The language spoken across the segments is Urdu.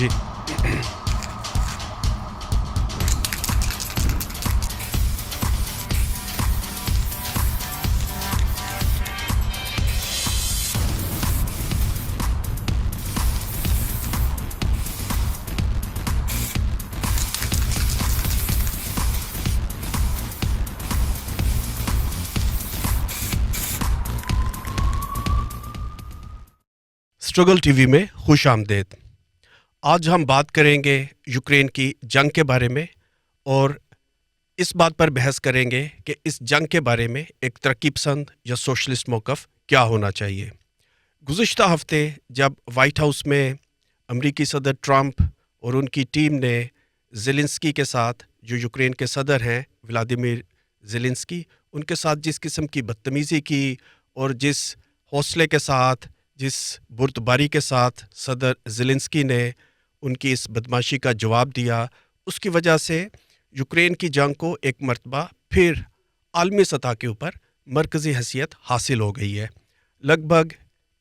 جی اسٹرگل ٹی وی میں خوش آمدید۔ آج ہم بات کریں گے یوکرین کی جنگ کے بارے میں، اور اس بات پر بحث کریں گے کہ اس جنگ کے بارے میں ایک ترقی پسند یا سوشلسٹ موقف کیا ہونا چاہیے۔ گزشتہ ہفتے جب وائٹ ہاؤس میں امریکی صدر ٹرمپ اور ان کی ٹیم نے زیلنسکی کے ساتھ، جو یوکرین کے صدر ہیں ولادیمیر زیلنسکی، ان کے ساتھ جس قسم کی بدتمیزی کی اور جس حوصلے کے ساتھ، جس بردباری کے ساتھ صدر زیلنسکی نے ان کی اس بدماشی کا جواب دیا، اس کی وجہ سے یوکرین کی جنگ کو ایک مرتبہ پھر عالمی سطح کے اوپر مرکزی حیثیت حاصل ہو گئی ہے۔ لگ بھگ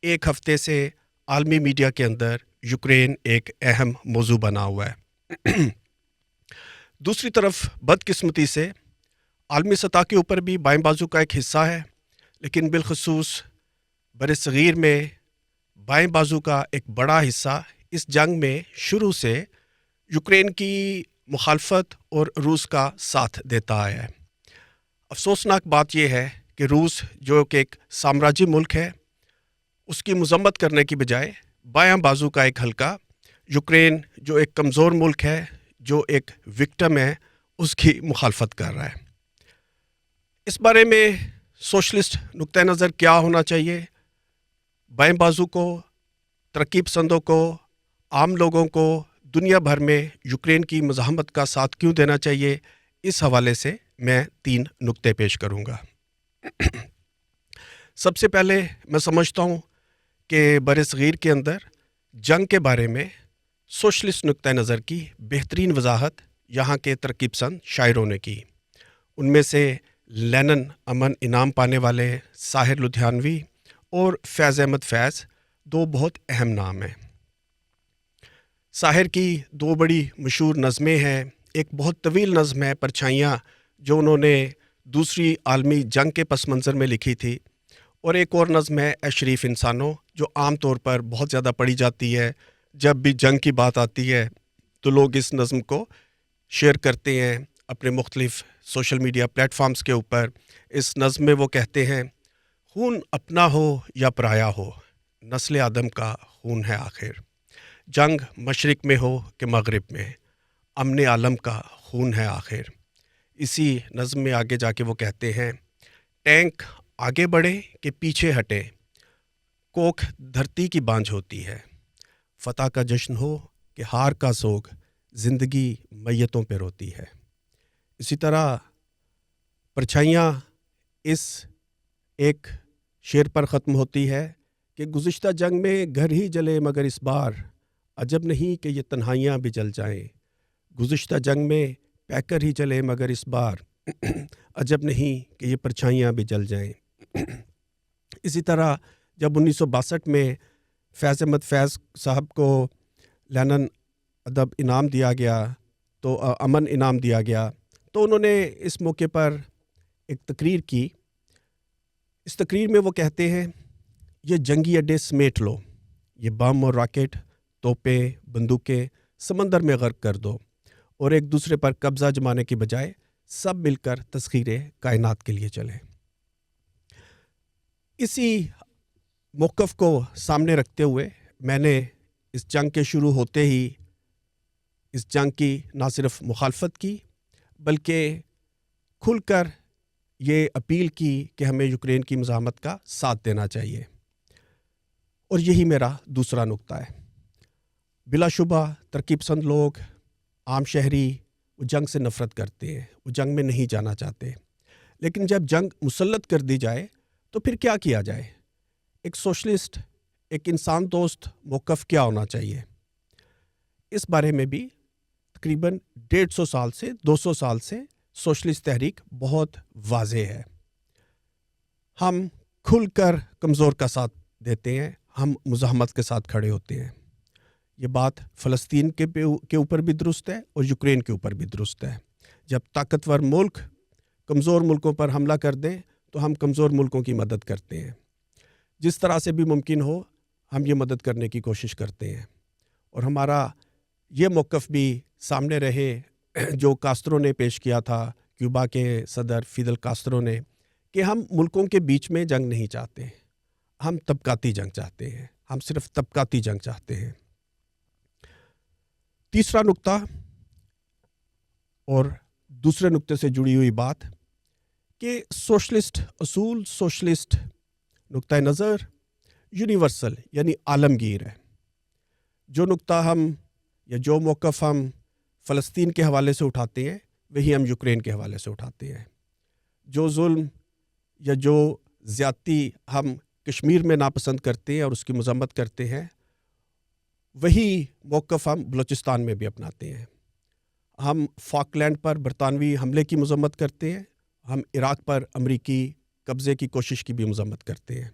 ایک ہفتے سے عالمی میڈیا کے اندر یوکرین ایک اہم موضوع بنا ہوا ہے۔ دوسری طرف بدقسمتی سے عالمی سطح کے اوپر بھی بائیں بازو کا ایک حصہ ہے، لیکن بالخصوص بر صغیر میں بائیں بازو کا ایک بڑا حصہ اس جنگ میں شروع سے یوکرین کی مخالفت اور روس کا ساتھ دیتا آیا ہے۔ افسوسناک بات یہ ہے کہ روس، جو کہ ایک سامراجی ملک ہے، اس کی مذمت کرنے کی بجائے بائیں بازو کا ایک حلقہ یوکرین، جو ایک کمزور ملک ہے، جو ایک وکٹم ہے، اس کی مخالفت کر رہا ہے۔ اس بارے میں سوشلسٹ نقطہ نظر کیا ہونا چاہیے؟ بائیں بازو کو، ترقی پسندوں کو، عام لوگوں کو دنیا بھر میں یوکرین کی مزاحمت کا ساتھ کیوں دینا چاہیے؟ اس حوالے سے میں 3 نقطے پیش کروں گا۔ سب سے پہلے میں سمجھتا ہوں کہ بر صغیر کے اندر جنگ کے بارے میں سوشلسٹ نقطہ نظر کی بہترین وضاحت یہاں کے ترقی پسند شاعروں نے کی۔ ان میں سے لینن امن انعام پانے والے ساحر لدھیانوی اور فیض احمد فیض 2 بہت اہم نام ہیں۔ ساحر کی 2 بڑی مشہور نظمیں ہیں۔ ایک بہت طویل نظم ہے پرچھائیاں، جو انہوں نے دوسری عالمی جنگ کے پس منظر میں لکھی تھی، اور ایک اور نظم ہے اے شریف انسانوں، جو عام طور پر بہت زیادہ پڑھی جاتی ہے۔ جب بھی جنگ کی بات آتی ہے تو لوگ اس نظم کو شیئر کرتے ہیں اپنے مختلف سوشل میڈیا پلیٹ فارمز کے اوپر۔ اس نظم میں وہ کہتے ہیں: خون اپنا ہو یا پرایا ہو، نسل آدم کا خون ہے آخر۔ جنگ مشرق میں ہو کہ مغرب میں، امن عالم کا خون ہے آخر۔ اسی نظم میں آگے جا کے وہ کہتے ہیں: ٹینک آگے بڑھے کہ پیچھے ہٹے، کوکھ دھرتی کی بانجھ ہوتی ہے۔ فتح کا جشن ہو کہ ہار کا سوگ، زندگی میتوں پہ روتی ہے۔ اسی طرح پرچھائیاں اس ایک شعر پر ختم ہوتی ہے کہ گزشتہ جنگ میں گھر ہی جلے مگر اس بار، عجب نہیں کہ یہ تنہائیاں بھی جل جائیں۔ گزشتہ جنگ میں پیکر ہی چلے مگر اس بار، عجب نہیں کہ یہ پرچھائیاں بھی جل جائیں۔ اسی طرح جب 1962 میں فیض احمد فیض صاحب کو لینن ادب انعام دیا گیا، تو امن انعام دیا گیا، تو انہوں نے اس موقع پر ایک تقریر کی۔ اس تقریر میں وہ کہتے ہیں: یہ جنگی اڈے سمیٹ لو، یہ بم اور راکٹ، توپیں، بندوقیں سمندر میں غرق کر دو، اور ایک دوسرے پر قبضہ جمانے کی بجائے سب مل کر تسخیر کائنات کے لیے چلیں۔ اسی موقف کو سامنے رکھتے ہوئے میں نے اس جنگ کے شروع ہوتے ہی اس جنگ کی نہ صرف مخالفت کی، بلکہ کھل کر یہ اپیل کی کہ ہمیں یوکرین کی مزاحمت کا ساتھ دینا چاہیے۔ اور یہی میرا دوسرا نقطہ ہے۔ بلا شبہ ترقی پسند لوگ، عام شہری، وہ جنگ سے نفرت کرتے ہیں، وہ جنگ میں نہیں جانا چاہتے، لیکن جب جنگ مسلط کر دی جائے تو پھر کیا کیا جائے؟ ایک سوشلسٹ، ایک انسان دوست موقف کیا ہونا چاہیے؟ اس بارے میں بھی تقریباً 150 سال سے 200 سال سے سوشلسٹ تحریک بہت واضح ہے۔ ہم کھل کر کمزور کا ساتھ دیتے ہیں، ہم مزاحمت کے ساتھ کھڑے ہوتے ہیں۔ یہ بات فلسطین کے اوپر بھی درست ہے اور یوکرین کے اوپر بھی درست ہے. جب طاقتور ملک کمزور ملکوں پر حملہ کر دیں تو ہم کمزور ملکوں کی مدد کرتے ہیں. جس طرح سے بھی ممکن ہو ہم یہ مدد کرنے کی کوشش کرتے ہیں. اور ہمارا یہ موقف بھی سامنے رہے جو کاسترو نے پیش کیا تھا، کیوبا کے صدر فیدل کاسترو نے، کہ ہم ملکوں کے بیچ میں جنگ نہیں چاہتے، ہم طبقاتی جنگ چاہتے ہیں، ہم صرف طبقاتی جنگ چاہتے ہیں. تیسرا نقطہ اور دوسرے نقطے سے جڑی ہوئی بات کہ سوشلسٹ اصول، سوشلسٹ نقطہ نظر یونیورسل یعنی عالمگیر ہے. جو نقطہ ہم یا جو موقف ہم فلسطین کے حوالے سے اٹھاتے ہیں وہی ہم یوکرین کے حوالے سے اٹھاتے ہیں. جو ظلم یا جو زیادتی ہم کشمیر میں ناپسند کرتے ہیں اور اس کی مذمت کرتے ہیں وہی موقف ہم بلوچستان میں بھی اپناتے ہیں. ہم فاکلینڈ پر برطانوی حملے کی مذمت کرتے ہیں، ہم عراق پر امریکی قبضے کی کوشش کی بھی مذمت کرتے ہیں.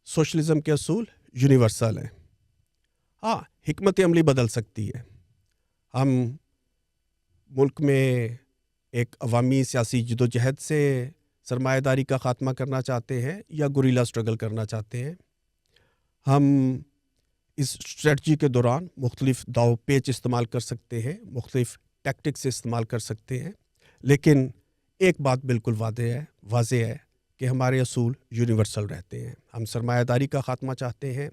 سوشلزم کے اصول یونیورسل ہیں. ہاں، حکمت عملی بدل سکتی ہے. ہم ملک میں ایک عوامی سیاسی جدوجہد سے سرمایہ داری کا خاتمہ کرنا چاہتے ہیں یا گوریلا سٹرگل کرنا چاہتے ہیں. ہم اس اسٹریٹجی کے دوران مختلف داؤ پیچ استعمال کر سکتے ہیں، مختلف ٹیکٹکس استعمال کر سکتے ہیں، لیکن ایک بات بالکل واضح ہے کہ ہمارے اصول یونیورسل رہتے ہیں. ہم سرمایہ داری کا خاتمہ چاہتے ہیں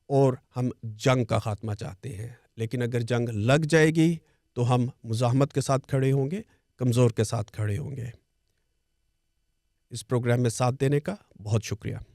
اور ہم جنگ کا خاتمہ چاہتے ہیں. لیکن اگر جنگ لگ جائے گی تو ہم مزاحمت کے ساتھ کھڑے ہوں گے، کمزور کے ساتھ کھڑے ہوں گے. اس پروگرام میں ساتھ دینے کا بہت شکریہ.